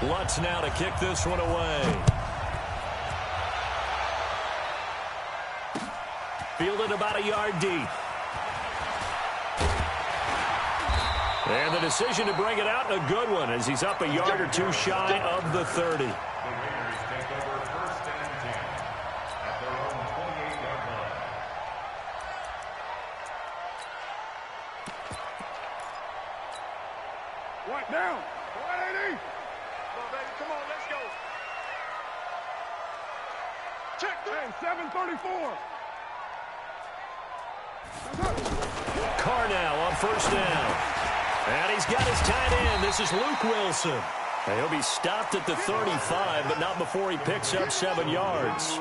Lutz now to kick this one away. Fielded about a yard deep. And the decision to bring it out, a good one, as he's up a yard or two shy of the 30. Right down. 180. Come on, baby. Come on, let's go. Check that. 734. Carr now on first down. And he's got his tight end. This is Luke Wilson. And he'll be stopped at the 35, but not before he picks up 7 yards.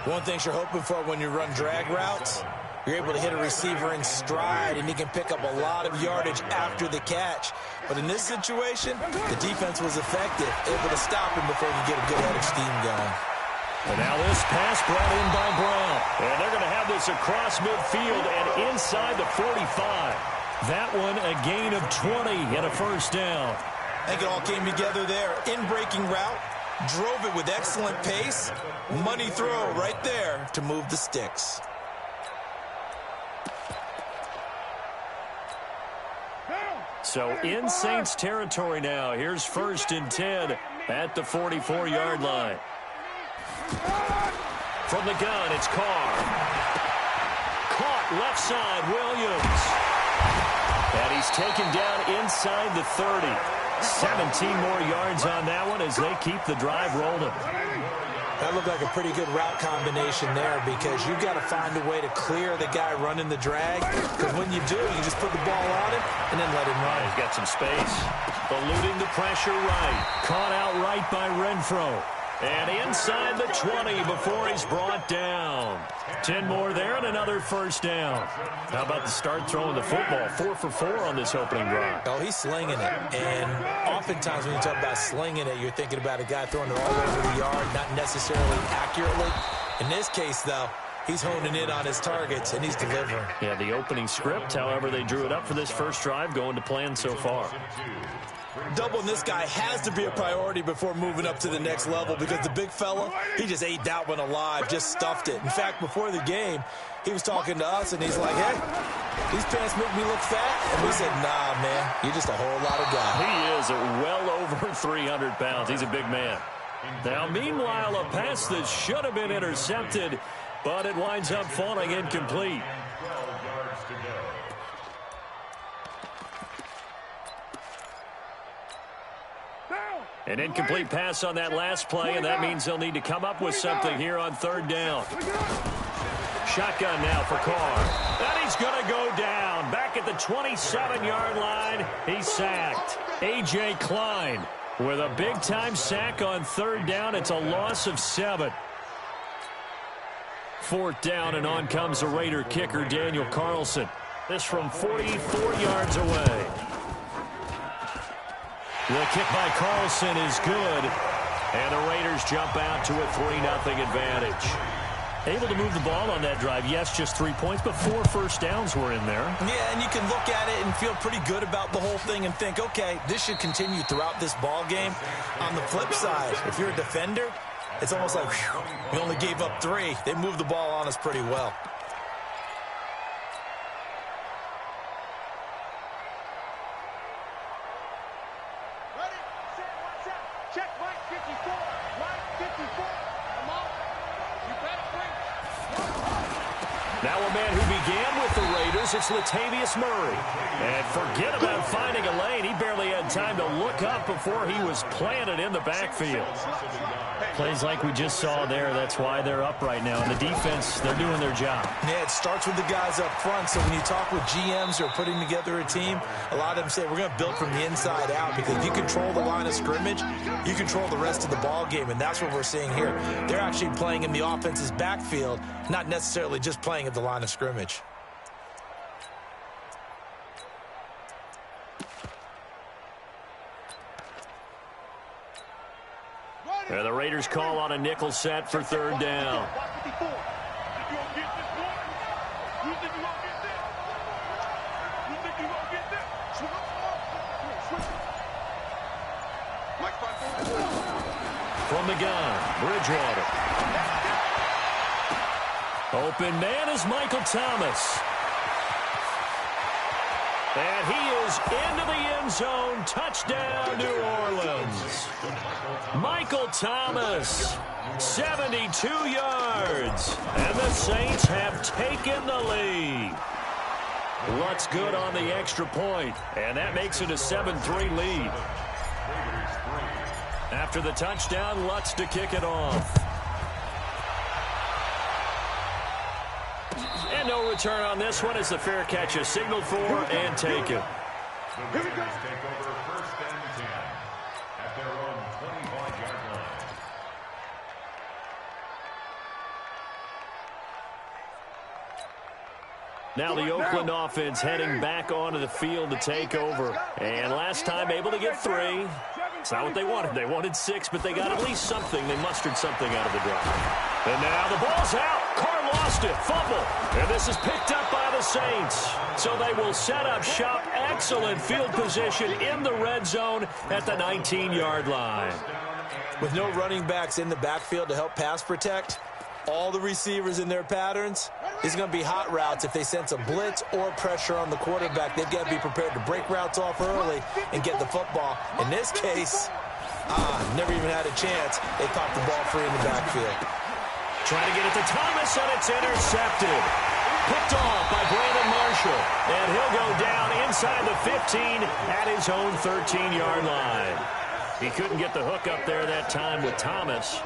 One thing you're hoping for when you run drag routes, you're able to hit a receiver in stride, and he can pick up a lot of yardage after the catch. But in this situation, the defense was effective, able to stop him before he could get a good head of steam going. And now this pass brought in by Brown. And they're going to have this across midfield and inside the 45. That one a gain of 20 and a first down. I think it all came together there. In-breaking route, drove it with excellent pace. Money throw right there to move the sticks. So in Saints territory now. Here's 1st and 10 at the 44-yard line. From the gun, it's Carr. Caught left side, Williams. And he's taken down inside the 30. 17 more yards on that one as they keep the drive rolling. That looked like a pretty good route combination there, because you've got to find a way to clear the guy running the drag. Because when you do, you just put the ball on him and then let him run. He's got some space. Eluding the pressure right. Caught out right by Renfro. And inside the 20 before he's brought down. 10 more there and another first down. How about the start throwing the football? 4 for 4 on this opening drive. Oh, he's slinging it. And oftentimes when you talk about slinging it, you're thinking about a guy throwing it all over the yard, not necessarily accurately. In this case, though, he's honing in on his targets, and he's delivering. Yeah, the opening script, however, they drew it up for this first drive, going to plan so far. Doubling this guy has to be a priority before moving up to the next level, because the big fella, he just ate that one alive, just stuffed it. In fact, before the game, he was talking to us, and he's like, hey, these pants make me look fat. And we said, nah, man, you're just a whole lot of guy. He is well over 300 pounds. He's a big man. Now, meanwhile, a pass that should have been intercepted, but it winds up falling incomplete. An incomplete pass on that last play, and that means they'll need to come up with something here on 3rd down. Shotgun now for Carr. And he's going to go down. Back at the 27-yard line, he's sacked. A.J. Klein with a big-time sack on 3rd down. It's a loss of 7. 4th down, and on comes the Raider kicker, Daniel Carlson. This from 44 yards away. The kick by Carlson is good, and the Raiders jump out to a 3-0 advantage. Able to move the ball on that drive. Yes, just 3 points, but 4 first downs were in there. Yeah, and you can look at it and feel pretty good about the whole thing and think, okay, this should continue throughout this ball game. On the flip side, if you're a defender, it's almost like, whew, we only gave up 3. They moved the ball on us pretty well. Now a man who began with the Raiders, it's Latavius Murray. And forget about finding a lane. He barely had time to look up before he was planted in the backfield. Plays like we just saw there. That's why they're up right now. And the defense, they're doing their job. Yeah, it starts with the guys up front. So when you talk with GMs who are putting together a team, a lot of them say we're going to build from the inside out, because if you control the line of scrimmage, you control the rest of the ball game. And that's what we're seeing here. They're actually playing in the offense's backfield, not necessarily just playing at the line of scrimmage. And the Raiders call on a nickel set for 3rd down. From the gun, Bridgewater. Open man is Michael Thomas. And he is into the end zone. Touchdown, New Orleans. Michael Thomas, 72 yards. And the Saints have taken the lead. Lutz good on the extra point, and that makes it a 7-3 lead. After the touchdown, Lutz to kick it off. And no return on this one as the fair catch is signaled for and taken. Here we go. Take over first and 10 at their own 25-yard line. Now the Oakland offense heading back onto the field to take over. And last time able to get 3. It's not what they wanted. They wanted 6, but they got at least something. They mustered something out of the drive. And now the ball's out. Carr lost it. Fumble. And this is picked up by the Saints. So they will set up shop. Excellent field position in the red zone at the 19-yard line. With no running backs in the backfield to help pass protect, all the receivers in their patterns, these are going to be hot routes. If they sense a blitz or pressure on the quarterback, they've got to be prepared to break routes off early and get the football. In this case, never even had a chance. They popped the ball free in the backfield. Trying to get it to Thomas, and it's intercepted. Picked off by Brandon Marshall. And he'll go down inside the 15 at his own 13-yard line. He couldn't get the hook up there that time with Thomas.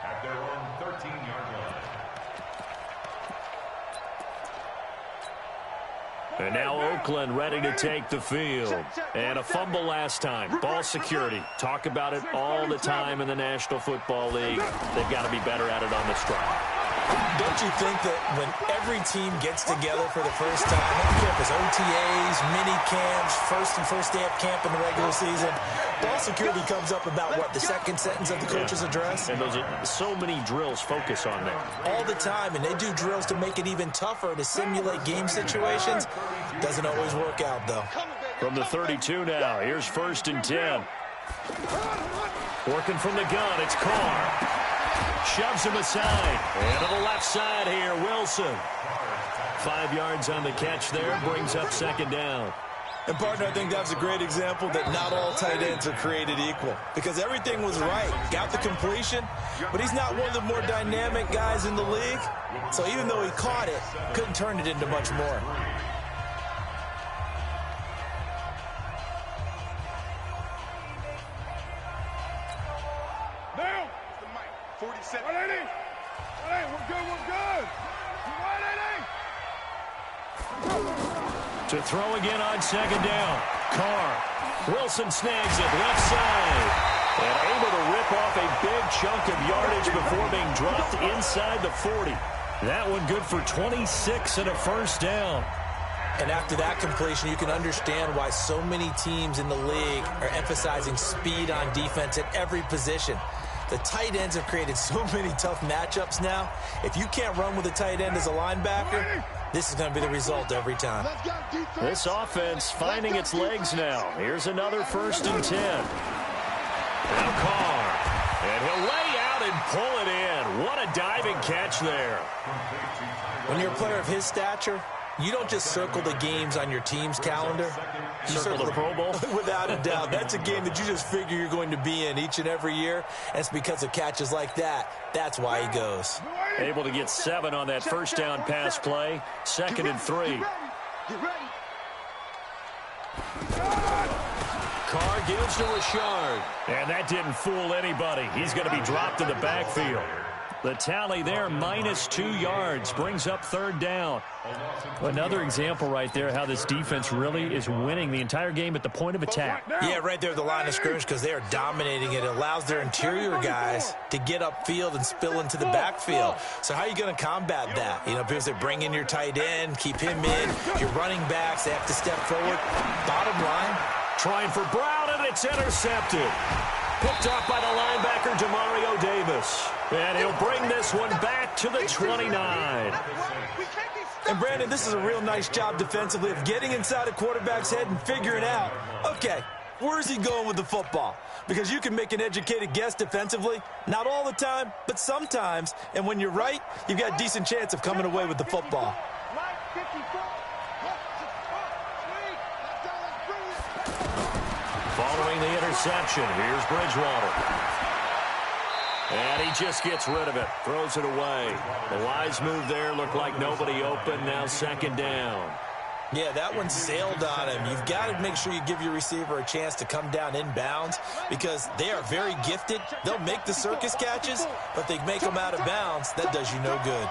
At their own 13-yard line. And now Oakland ready to take the field. And a fumble last time. Ball security. Talk about it all the time in the National Football League. They've got to be better at it on this drive. Don't you think that when every team gets together for the first time, I don't care if it's OTAs, mini camps, first day of camp in the regular season, ball security comes up about, what, the second sentence of the coach's address? And those are so many drills focus on that. All the time, and they do drills to make it even tougher to simulate game situations. Doesn't always work out, though. From the 32 now, here's 1st and 10. Working from the gun, it's Carr. Shoves him aside. And to the left side here, Wilson. 5 yards on the catch there, brings up 2nd down. And, partner, I think that's a great example that not all tight ends are created equal. Because everything was right. Got the completion, but he's not one of the more dynamic guys in the league. So even though he caught it, couldn't turn it into much more. Now. 47. 180. 180. We're good. We're good. 180. To throw again on 2nd down. Carr. Wilson snags it left side. And able to rip off a big chunk of yardage before being dropped inside the 40. That one good for 26 and a 1st down. And after that completion, you can understand why so many teams in the league are emphasizing speed on defense at every position. The tight ends have created so many tough matchups now. If you can't run with a tight end as a linebacker, this is going to be the result every time. This offense finding its legs now. Here's another 1st and 10. Now Carr. And he'll lay out and pull it in. What a diving catch there. When you're a player of his stature, you don't just circle the games on your team's calendar. You circle the Pro Bowl? Without a doubt. That's a game that you just figure you're going to be in each and every year. And it's because of catches like that. That's why he goes. Able to get 7 on that 1st down pass play. 2nd and 3. Carr gives to Richard. And that didn't fool anybody. He's going to be dropped in the backfield. The tally there, -2 yards, brings up 3rd down. Another example right there how this defense really is winning the entire game at the point of attack. Yeah, right there at the line of scrimmage because they are dominating it. It allows their interior guys to get upfield and spill into the backfield. So how are you going to combat that? You know, because they bring in your tight end, keep him in. Your running backs, they have to step forward. Bottom line. Trying for Brown, and it's intercepted. Picked off by the linebacker, Demario Davis. And he'll bring this one back to the 29. And, Brandon, this is a real nice job defensively of getting inside a quarterback's head and figuring out, okay, where's he going with the football? Because you can make an educated guess defensively, not all the time, but sometimes. And when you're right, you've got a decent chance of coming away with the football. Following the interception, here's Bridgewater. And he just gets rid of it, throws it away. The wise move there, looked like nobody open, now second down. Yeah, that one sailed on him. You've got to make sure you give your receiver a chance to come down inbounds because they are very gifted. They'll make the circus catches, but they make them out of bounds. That does you no good.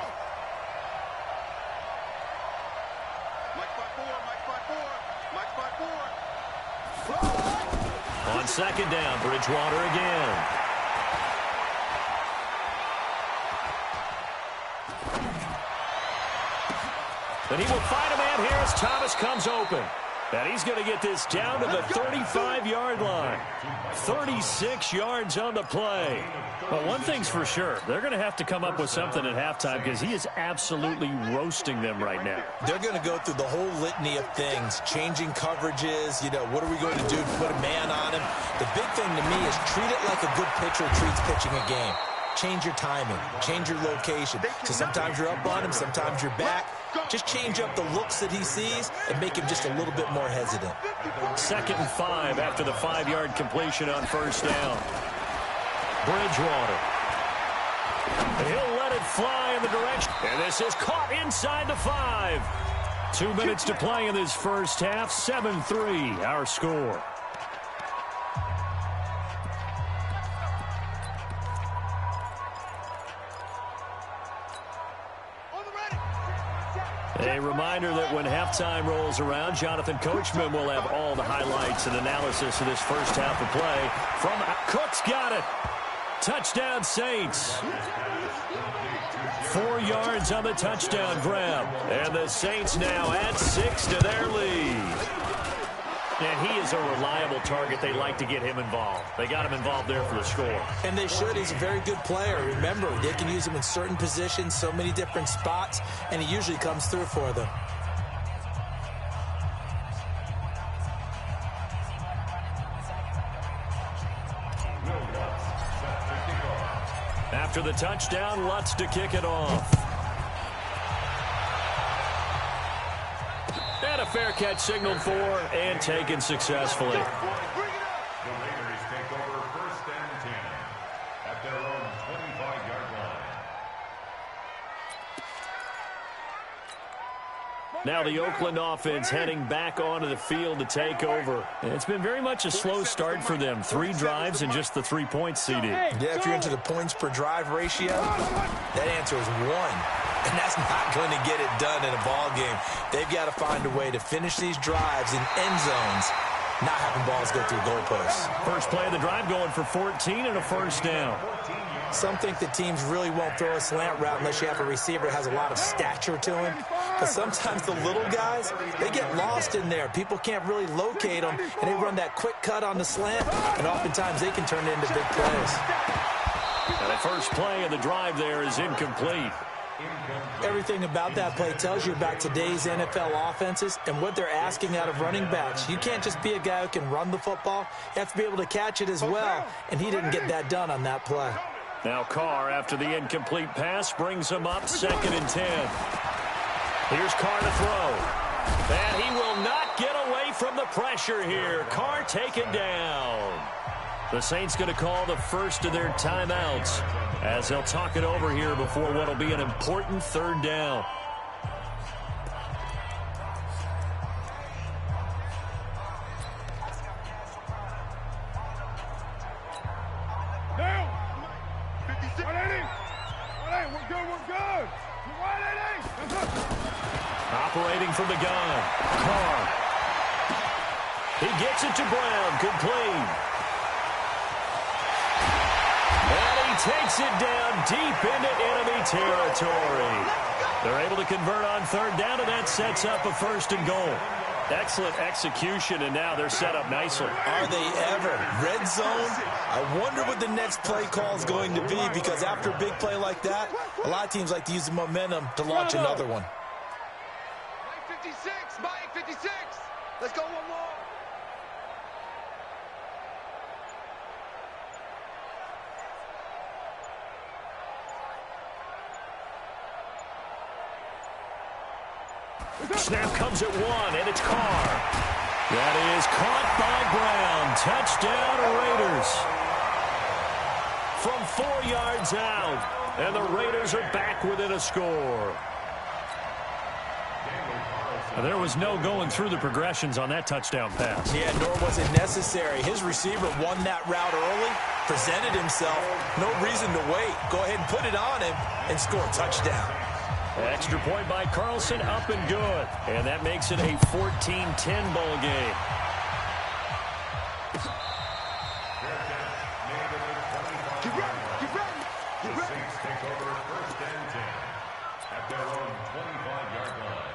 On second down, Bridgewater again. And he will find a man here as Thomas comes open. And he's going to get this down to the 35-yard line. 36 yards on the play. But one thing's for sure. They're going to have to come up with something at halftime because he is absolutely roasting them right now. They're going to go through the whole litany of things, changing coverages, what are we going to do to put a man on him? The big thing to me is treat it like a good pitcher treats pitching a game. Change your timing, change your location. So sometimes you're up on him, sometimes you're back. Just change up the looks that he sees and make him just a little bit more hesitant. 2nd and 5 after the 5-yard completion on first down. Bridgewater. And he'll let it fly in the direction. And this is caught inside the 5. 2 minutes to play in this first half. 7-3 our score. A reminder that when halftime rolls around, Jonathan Coachman will have all the highlights and analysis of this first half of play. From Cook's got it. Touchdown Saints. 4 yards on the touchdown grab. And the Saints now add 6 to their lead. And he is a reliable target. They like to get him involved. They got him involved there for the score. And they should. He's a very good player. Remember, they can use him in certain positions, so many different spots, and he usually comes through for them. After the touchdown, Lutz to kick it off. And a fair catch signaled for and taken successfully. The Raiders take over 1st and 10 at their own 25-yard line. Now the Oakland offense heading back onto the field to take over. It's been very much a slow start for them. 3 drives and just the 3 points, CD. Yeah, if you're into the points per drive ratio, that answer is 1. And that's not going to get it done in a ball game. They've got to find a way to finish these drives in end zones, not having balls go through goalposts. First play of the drive going for 14 and a first down. Some think that teams really won't throw a slant route unless you have a receiver that has a lot of stature to him. But sometimes the little guys, they get lost in there. People can't really locate them, and they run that quick cut on the slant, and oftentimes they can turn it into big plays. And the first play of the drive there is incomplete. Everything about that play tells you about today's NFL offenses and what they're asking out of running backs. You can't just be a guy who can run the football. You have to be able to catch it as well, and he didn't get that done on that play. Now Carr, after the incomplete pass, brings him up 2nd and 10. Here's Carr to throw. And he will not get away from the pressure here. Carr taken down. The Saints going to call the first of their timeouts as they'll talk it over here before what will be an important 3rd down. Down. 56. 180. 180. We're good. 180. Operating from the gun. Carr. He gets it to Brown. Complete. Takes it down deep into enemy territory. They're able to convert on 3rd down, and that sets up a 1st and goal. Excellent execution, and now they're set up nicely. Are they ever? Red zone? I wonder what the next play call is going to be, because after a big play like that, a lot of teams like to use the momentum to launch another one. 56, Mike, 56. Let's go one more. Snap comes at 1, and it's Carr. That is caught by Brown. Touchdown, Raiders. From 4 yards out, and the Raiders are back within a score. There was no going through the progressions on that touchdown pass. Yeah, nor was it necessary. His receiver won that route early, presented himself. No reason to wait. Go ahead and put it on him and score a touchdown. Extra point by Carlson, up and good. And that makes it a 14-10 ball game. Get ready, get ready, get ready. Saints take over 1st and 10 at their own 25-yard line.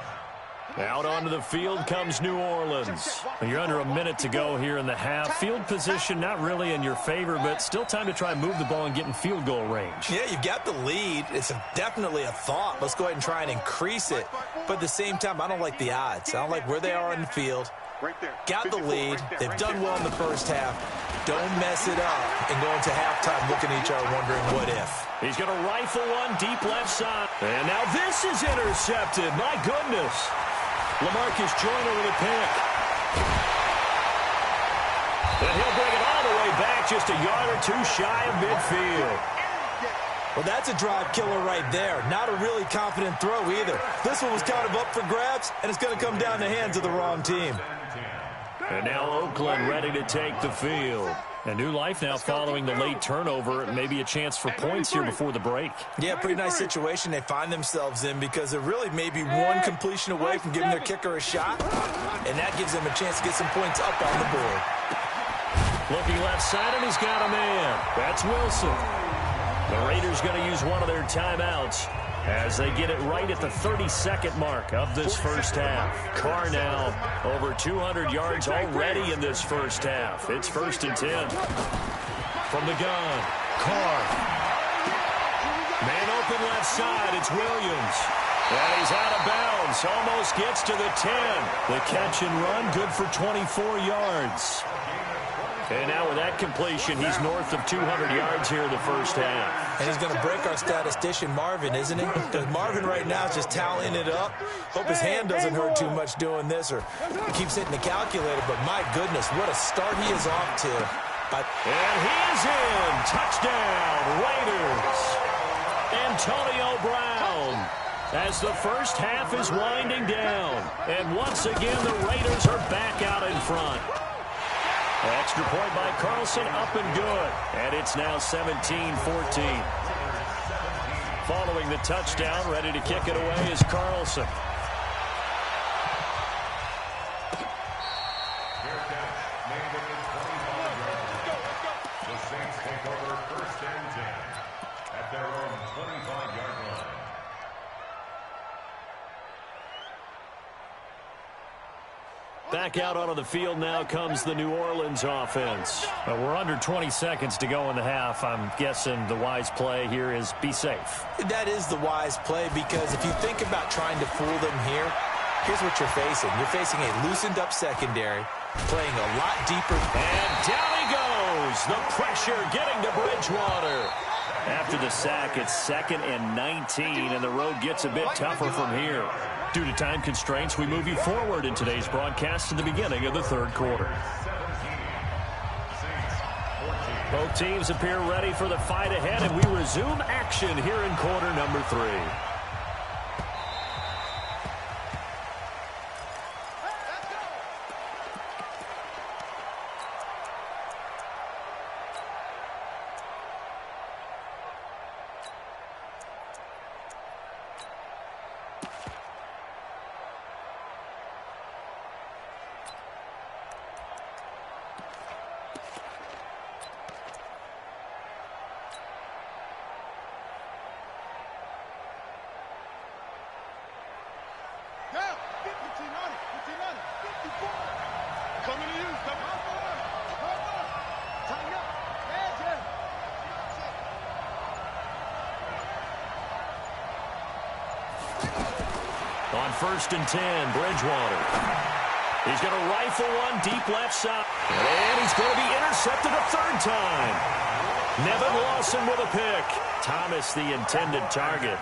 Out onto the field comes New Orleans. You're under a minute to go here in the half. Field position not really in your favor, but still time to try and move the ball and get in field goal range. Yeah, you've got the lead. It's definitely a thought. Let's go ahead and try and increase it. But at the same time, I don't like the odds. I don't like where they are on the field. Right there. Got the lead. They've done well in the first half. Don't mess it up and go into halftime looking at each other wondering what if. He's going to rifle one deep left side. And now this is intercepted. My goodness. LaMarcus Joyner with a pick. And he'll bring it all the way back just a yard or two shy of midfield. Well, that's a drive killer right there. Not a really confident throw either. This one was kind of up for grabs, and it's going to come down the hands of the wrong team. And now Oakland ready to take the field. A new life now following the late turnover. Maybe a chance for points here before the break. Yeah, pretty nice situation they find themselves in because they're really maybe one completion away from giving their kicker a shot, and that gives them a chance to get some points up on the board. Looking left side, and he's got a man. That's Wilson. The Raiders going to use one of their timeouts as they get it right at the 32nd mark of this first half. Carr now over 200 yards already in this first half. It's 1st and 10. From the gun, Carr. Man open left side, it's Williams. And he's out of bounds, almost gets to the 10. The catch and run, good for 24 yards. And now with that completion, he's north of 200 yards here in the first half. And he's going to break our statistician, Marvin, isn't he? Because Marvin right now is just tallying it up. Hope his hand doesn't hurt too much doing this, or he keeps hitting the calculator. But my goodness, what a start he is off to. And he is in. Touchdown, Raiders. Antonio Brown. As the first half is winding down. And once again, the Raiders are back out in front. Extra point by Carlson, up and good. And it's now 17-14. Following the touchdown, ready to kick it away is Carlson. The Saints take over 1st and 10 at their own 25-yard line. Back out onto the field now comes the New Orleans offense. We're under 20 seconds to go in the half. I'm guessing the wise play here is be safe. That is the wise play because if you think about trying to fool them here, here's what you're facing. You're facing a loosened up secondary, playing a lot deeper. And down he goes. The pressure getting to Bridgewater. After the sack, it's 2nd and 19, and the road gets a bit tougher from here. Due to time constraints, we move you forward in today's broadcast to the beginning of the 3rd quarter. Both teams appear ready for the fight ahead, and we resume action here in quarter number 3. first and 10. Bridgewater. He's going to rifle one deep left side. And he's going to be intercepted a third time. Nevin Lawson with a pick. Thomas the intended target.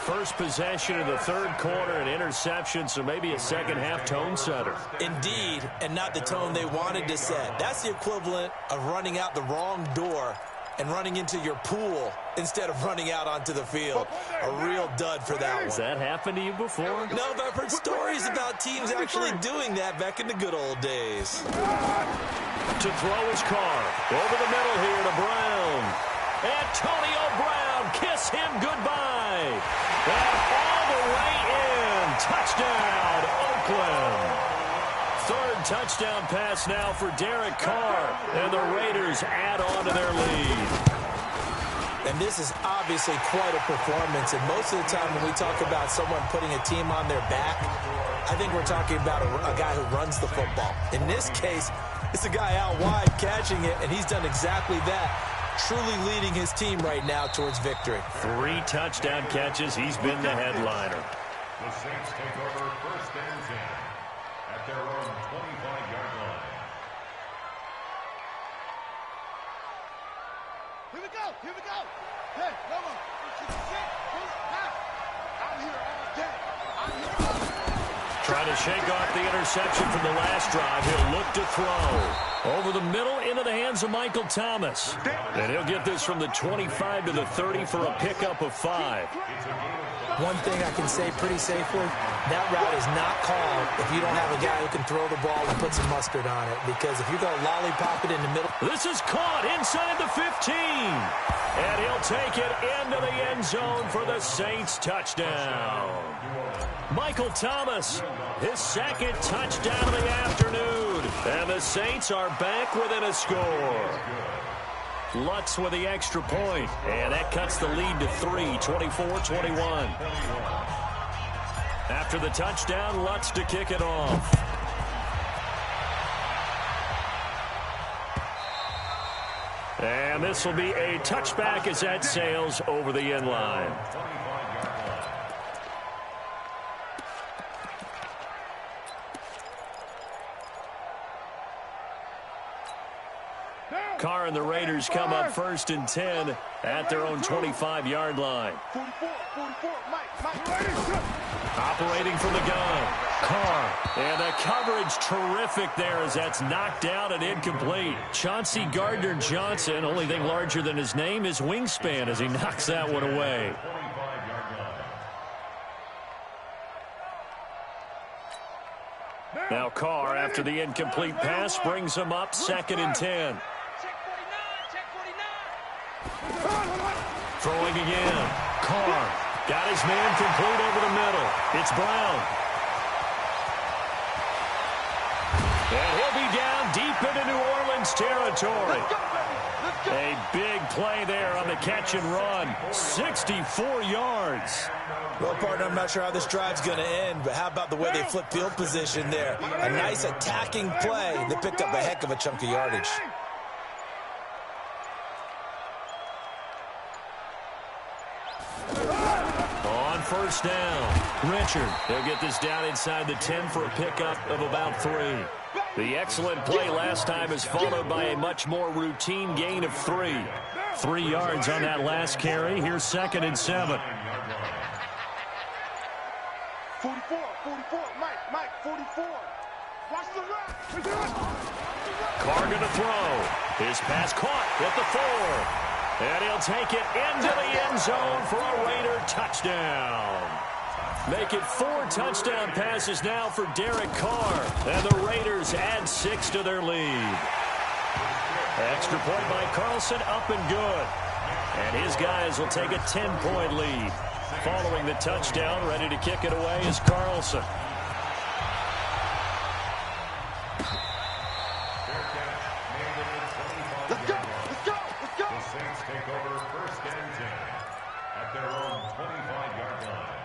First possession of the third quarter, an interception, so maybe a second-half tone setter. Indeed, and not the tone they wanted to set. That's the equivalent of running out the wrong door and running into your pool instead of running out onto the field. A real dud for that one. Has that happened to you before? No, but I've heard stories about teams actually doing that back in the good old days. To throw his car. Over the middle here to Brown. Antonio Brown, kiss him goodbye. And all the way in. Touchdown, Oakland. Third touchdown pass now for Derek Carr. And the Raiders add on to their lead. And this is obviously quite a performance. And most of the time when we talk about someone putting a team on their back, I think we're talking about a guy who runs the football. In this case, it's a guy out wide catching it, and he's done exactly that. Truly leading his team right now towards victory. 3 touchdown catches. He's been the headliner. The Saints take over first and 10 at their own 25-yard line. Here we go. Here we go. Hey, come on. I'm here all day. I'm here all day. Trying to shake off the interception from the last drive. He'll look to throw. Over the middle into the hands of Michael Thomas. And he'll get this from the 25 to the 30 for a pickup of 5. One thing I can say pretty safely, that route is not called if you don't have a guy who can throw the ball and put some mustard on it. Because if you go lollipop it in the middle. This is caught inside the 15. And he'll take it into the end zone for the Saints touchdown. Michael Thomas, his second touchdown of the afternoon. And the Saints are back within a score. Lutz with the extra point, and that cuts the lead to 3, 24-21. After the touchdown, Lutz to kick it off. And this will be a touchback as that sails over the end line. Carr and the Raiders come up first and 10 at their own 25-yard line. 44, Mike. Operating from the gun. Carr. And the coverage terrific there as that's knocked down and incomplete. Chauncey Gardner-Johnson, only thing larger than his name is wingspan as he knocks that one away. Now Carr, after the incomplete pass, brings him up second and 10. Throwing again. Carr got his man complete over the middle. It's Brown. And he'll be down deep into New Orleans territory. A big play there on the catch and run. 64 yards. Well, partner, I'm not sure how this drive's going to end, but how about the way they flip field position there? A nice attacking play that picked up a heck of a chunk of yardage. On first down, Richard. They'll get this down inside the 10 for a pickup of about 3. The excellent play last time is followed by a much more routine gain of 3. 3 yards on that last carry. Here's second and 7. 44, Mike, 44. Watch the run. Carr going to throw. His pass caught at the 4. And he'll take it into the end zone for a Raider touchdown. Make it 4 touchdown passes now for Derek Carr. And the Raiders add 6 to their lead. Extra point by Carlson, up and good. And his guys will take a 10-point lead. Following the touchdown, ready to kick it away is Carlson. Let's go. The Saints take over first and 10 at their own 25-yard line.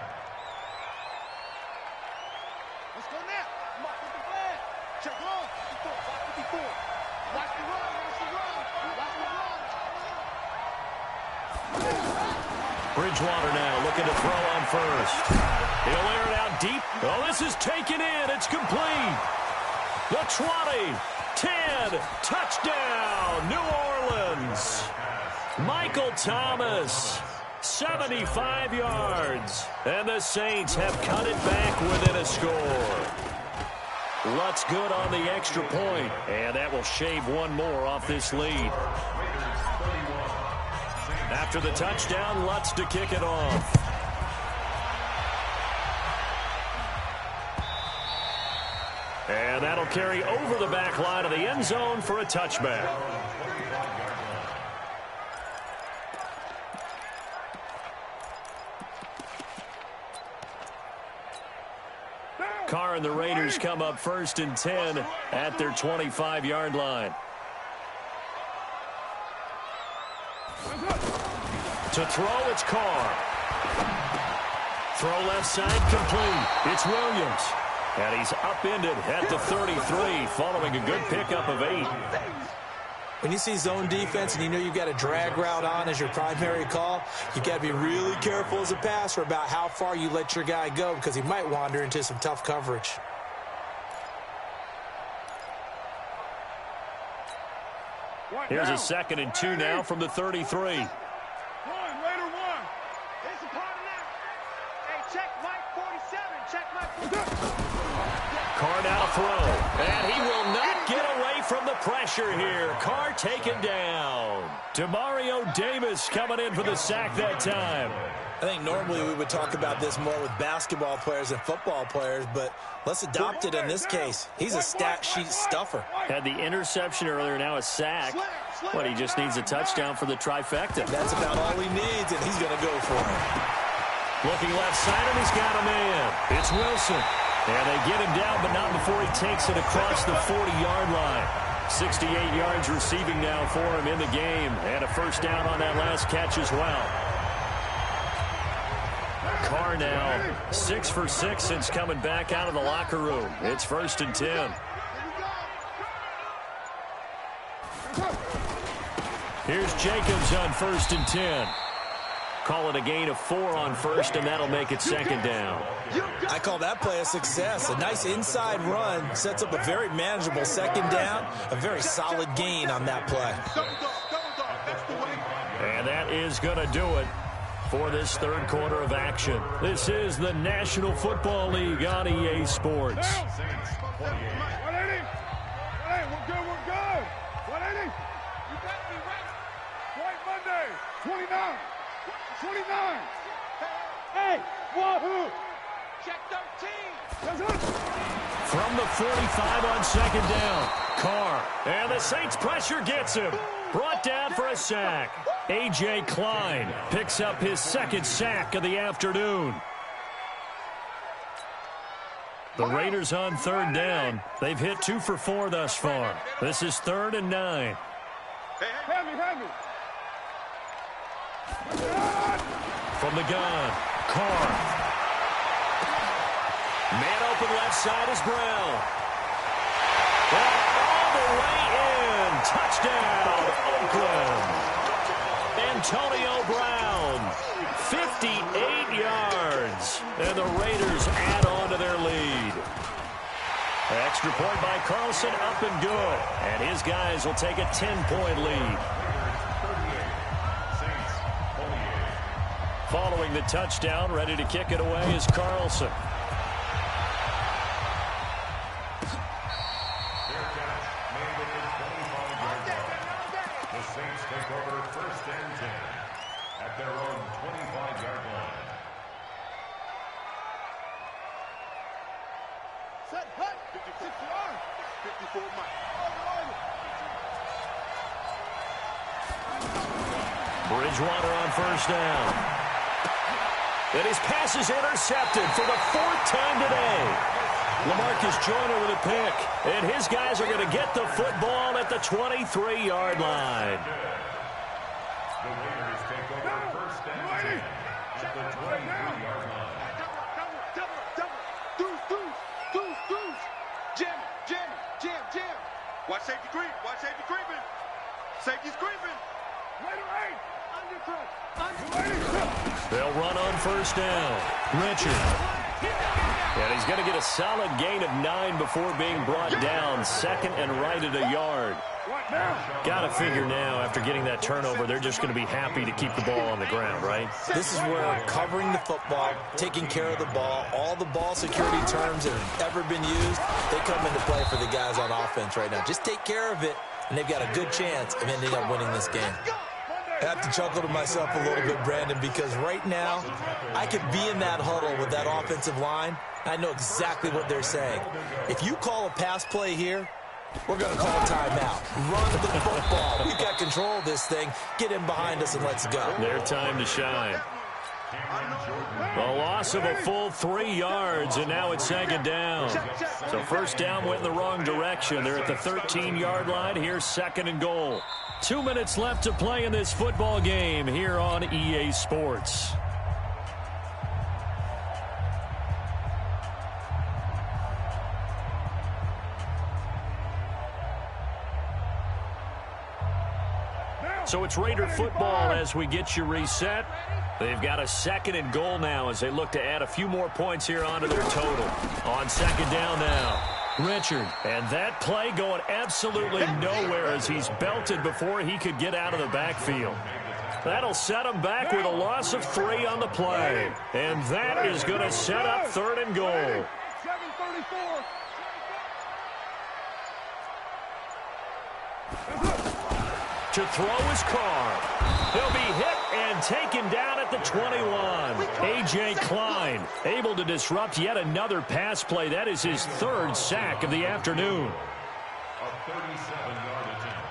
Let's go now. Come on, put the flag. Check on. 54. Watch the run. Bridgewater now looking to throw on first. He'll air it out deep. Oh, this is taken in. It's complete. The 20, 10, touchdown, New Orleans. Michael Thomas, 75 yards. And the Saints have cut it back within a score. Lutz good on the extra point, and that will shave one more off this lead. After the touchdown, Lutz to kick it off. And that'll carry over the back line of the end zone for a touchback. Carr and the Raiders come up 1st and 10 at their 25-yard line. To throw, it's Carr. Throw left side, complete. It's Williams. And he's upended at the 33 following a good pickup of 8. When you see zone defense and you know you've got a drag route on as your primary call, you've got to be really careful as a passer about how far you let your guy go because he might wander into some tough coverage. Here's a 2nd and 2 now from the 33. Carr now throw, and he will not get away from the pressure here. Carr taken down. Demario Davis coming in for the sack that time. I think normally we would talk about this more with basketball players and football players, but let's adopt it in this case. He's a stat sheet stuffer. Had the interception earlier, now a sack. But he just needs a touchdown for the trifecta. That's about all he needs, and he's going to go for it. Looking left side, and he's got a man. It's Wilson. And they get him down, but not before he takes it across the 40-yard line. 68 yards receiving now for him in the game. And a first down on that last catch as well. Carr now 6 for 6 since coming back out of the locker room. It's 1st and 10. Here's Jacobs on 1st and 10. Call it a gain of 4 on first, and that'll make it 2nd down. I call that play a success. A nice inside run sets up a very manageable 2nd down. A very solid gain on that play. And that is going to do it for this 3rd quarter of action. This is the National Football League on EA Sports. 180. Hey, we're good. 180. You got me right. White Monday. 29. 29. Hey, wahoo. Check 13. From the 45 on 2nd down. Carr. And the Saints pressure gets him. Brought down for a sack. A.J. Klein picks up his 2nd sack of the afternoon. The Raiders on 3rd down. They've hit 2 for 4 thus far. This is 3rd and 9. Hand me. From the gun, Carr. Man open left side is Brown. And all the way in. Touchdown, Oakland. Antonio Brown, 58 yards. And the Raiders add on to their lead. Extra point by Carlson, up and good. And his guys will take a 10-point lead. Following the touchdown, ready to kick it away is Carlson. The Saints take over 1st and 10 at their own 25-yard line. Set, hut. 56 yards. 54 miles. Bridgewater on 1st down. And his pass is intercepted for the 4th time today. LaMarcus Joyner with a pick. And his guys are going to get the football at the 23-yard line. The Raiders take over 1st and 10 at the 23-yard line. Deuce. Jam. Watch safety creep. Safety's creeping. Later 8. They'll run on first down. Richard. And he's going to get a solid gain of 9 before being brought down. Second and right at a yard. Got to figure now, after getting that turnover, they're just going to be happy to keep the ball on the ground, right? This is where covering the football, taking care of the ball, all the ball security terms that have ever been used, they come into play for the guys on offense right now. Just take care of it, and they've got a good chance of ending up winning this game. I have to chuckle to myself a little bit, Brandon, because right now I could be in that huddle with that offensive line. I know exactly what they're saying. If you call a pass play here, we're going to call timeout. Run the football. We've got control of this thing. Get in behind us and let's go. Their time to shine. A loss of a full 3 yards, and now it's second down. So first down went in the wrong direction. They're at the 13-yard line. Here's second and goal. 2 minutes left to play in this football game here on EA Sports. So it's Raider football as we get you reset. They've got a second and goal now as they look to add a few more points here onto their total. On second down now, Richard. And that play going absolutely nowhere as he's belted before he could get out of the backfield. That'll set him back with a loss of 3 on the play. And that is going to set up third and goal. 7:34. To throw his Carr. He'll be hit and taken down at the 21. A.J. Klein able to disrupt yet another pass play. That is his 3rd sack of the afternoon. A 37-yard attempt.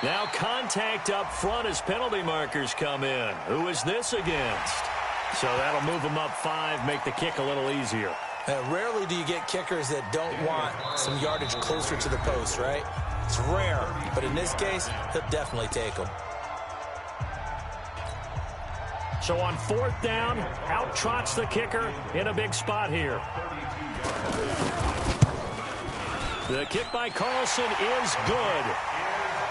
Now contact up front as penalty markers come in. Who is this against? So that'll move them up 5, make the kick a little easier. Rarely do you get kickers that don't want some yardage closer to the post, right? It's rare, but in this case, he'll definitely take them. So on 4th down, out trots the kicker in a big spot here. The kick by Carlson is good.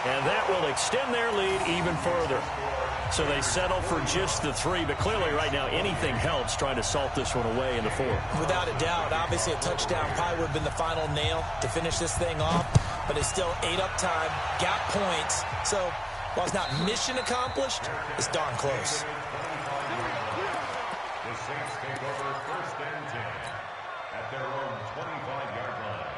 And that will extend their lead even further. So they settle for just the 3, but clearly right now anything helps trying to salt this one away in the 4th. Without a doubt, obviously a touchdown probably would have been the final nail to finish this thing off, but it's still 8 up time, got points. So while it's not mission accomplished, it's darn close. The Saints take over first and 10 at their own 25-yard line.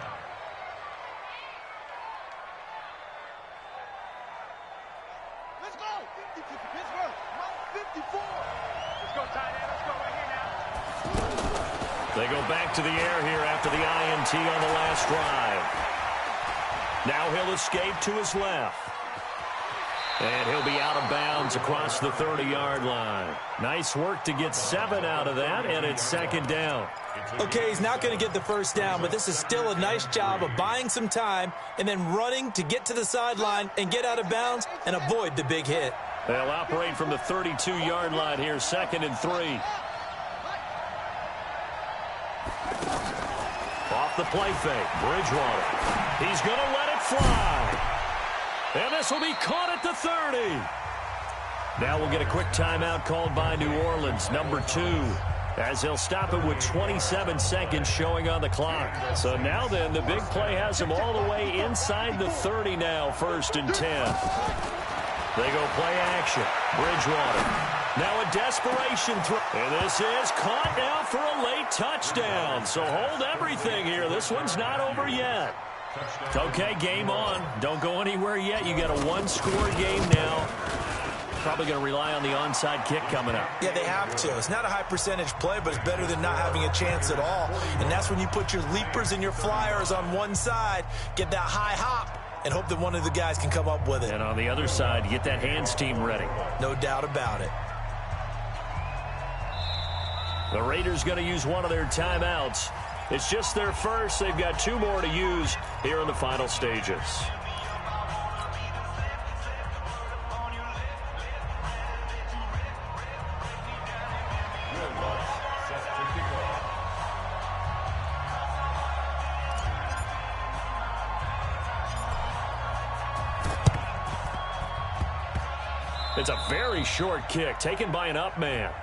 Let's go. 50 to Pittsburgh. 54. Let's go, tight end. Let's go right here now. They go back to the air here after the INT on the last drive. Now he'll escape to his left. And he'll be out of bounds across the 30-yard line. Nice work to get 7 out of that, and it's second down. Okay, he's not going to get the first down, but this is still a nice job of buying some time and then running to get to the sideline and get out of bounds and avoid the big hit. They'll operate from the 32-yard line here, second and 3. Off the play fake, Bridgewater. He's going to let it fly. And this will be caught at the 30. Now we'll get a quick timeout called by New Orleans, number 2, as they'll stop it with 27 seconds showing on the clock. So now then, the big play has them all the way inside the 30 now, first and 10. They go play action. Bridgewater. Now a desperation throw. And this is caught now for a late touchdown. So hold everything here. This one's not over yet. Okay, game on. Don't go anywhere yet. You got a 1-score game now. Probably going to rely on the onside kick coming up. Yeah, they have to. It's not a high percentage play, but it's better than not having a chance at all. And that's when you put your leapers and your flyers on one side, get that high hop, and hope that one of the guys can come up with it. And on the other side, get that hands team ready. No doubt about it. The Raiders going to use one of their timeouts. It's just their first. They've got 2 more to use here in the final stages. It's a very short kick taken by an up man.